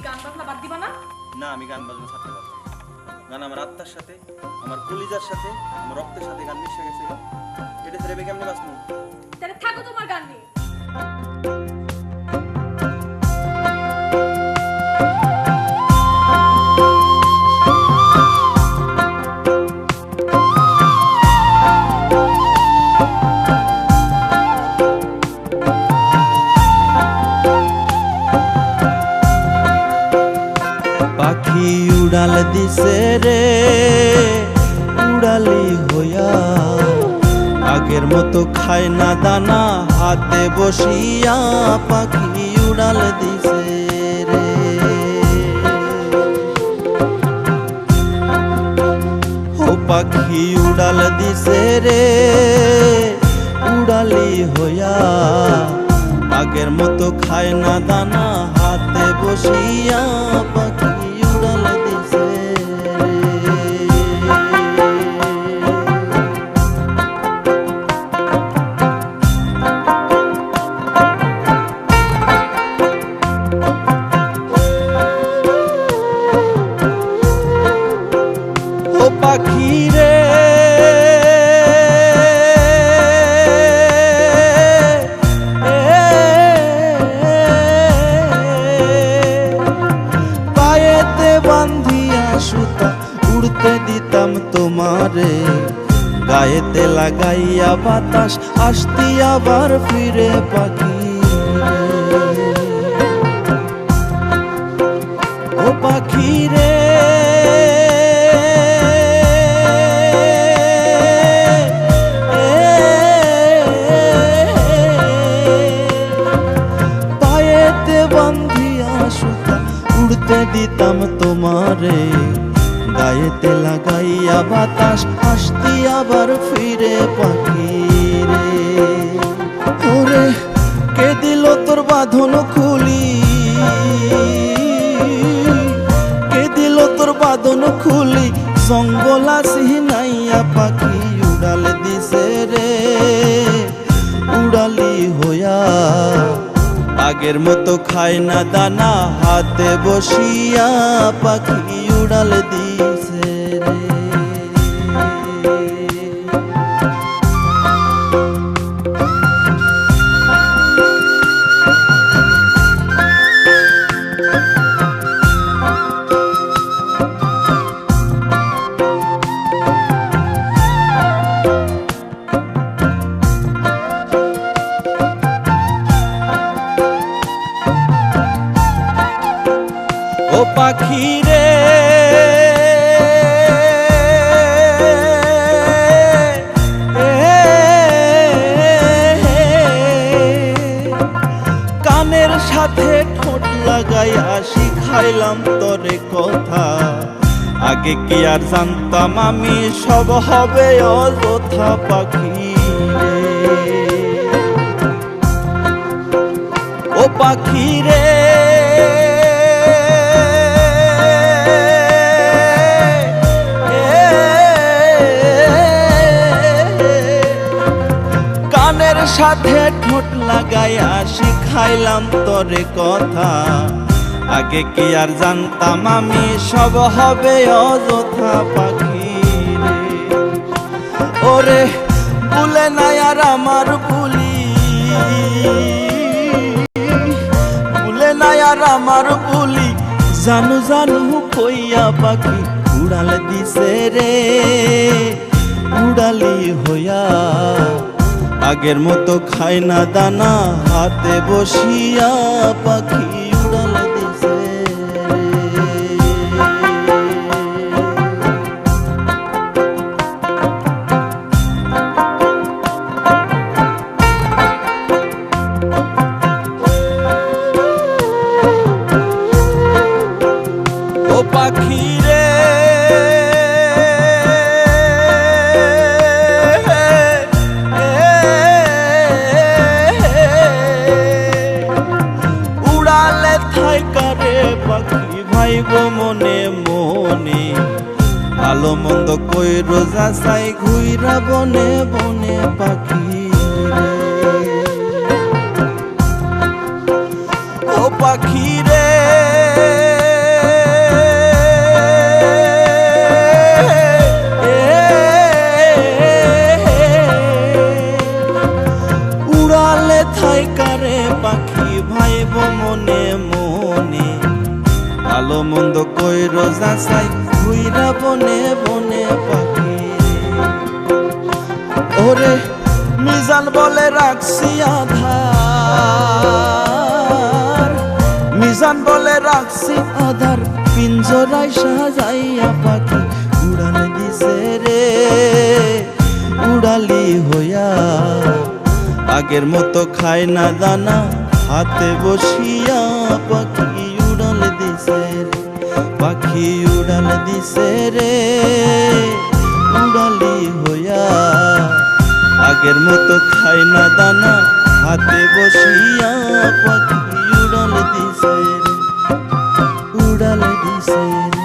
গান বাজনা বাদ দিবা না? না, আমি গান বাজনা ছাড়তে পারবো না। গান আমার আত্মার সাথে, আমার কলিজার সাথে, আমার রক্তের সাথে গান মিশে গেছে। এটা ছেড়ে কেমনে বাঁচবো? তাহলে থাকো তোমার গান নিয়ে। পাখি উড়াল দিছে রে উড়ালি হইয়া, আগের মতো খায় না দানা হাতে বসিয়া। পাখি উড়াল দিছে রে, ও পাখি উড়াল দিছে রে উড়ালি হইয়া, আগের মতো খায় না দানা হাতে বসিয়া। পাখি উড়াল দিছে ও পাখি রে বান্ধিয়া সুতা উড়তে দিতাম তোমারে, গায়েতে লাগাইয়া বাতাস আসতি আবার ফিরে। পাখি ও পাখি রে পায়েতে বান্ধিয়া সুতা উড়তে দিতাম তোমারে, গায়েতে লাগাইয়া বাতাস আসতি আবার ফিরে। পাখি রে ওরে কে দিল তোর বাঁধন খুলি, কে দিল তোর বাঁধন খুলি, জঙ্গল আসি নাইয়া। পাখি উড়াল দিছে রে উড়ালি হইয়া, আগের মতো খায় না দানা হাতে বসিয়া। পাখি উড়াল দিছে রে। ও পাখি রে কানের সাথে ঠোঁট লাগাইয়া শিখাইলাম তোরে কথা, আগে কি আর জানতাম আমি সব হবে অযথা। পাখি রে ও পাখি রে কানের সাথে ঠোঁট লাগাইয়া শিখাইলাম তোরে কথা, আগে কি আর জানতাম আমি সব হবে অযথা। পাখি রে ওরে ভুলে নাই আর আমার ভুলি, ভুলে নাই আর আমার ভুলি, জানু জানু কইয়া। পাখি উড়াল দিছে রে উড়ালি হইয়া, আগের মতো খায় না দানা হাতে বসিয়া। পাখি উড়াল দিছে ও পাখি রে উড়ালে থাইকা রে পাখি ভাইব মনে মনে, ভালো মন্দ কইরো যাচাই ঘুইরা বনে বনে। পাখি ও পাখি রে ভালো মন্দ কইর যাচাই ঘুইরা বনে বনে পাখি ওরে মিজান বলে রাখছি আধার মিজান বলে রাখছি আধার পিঞ্জরায় সাজাইয়া পাখি উড়ান দিছে রে উড়ালি হইয়া আগের মতো খায় না দানা হাতে বসিয়া পাখি উড়াল দিছে রে পাখি উড়াল দিছে রে উড়ালি হইয়া আগের মতো খায় না দানা হাতে বসিয়া পাখি উড়াল দিছে রে উড়াল দিছে রে।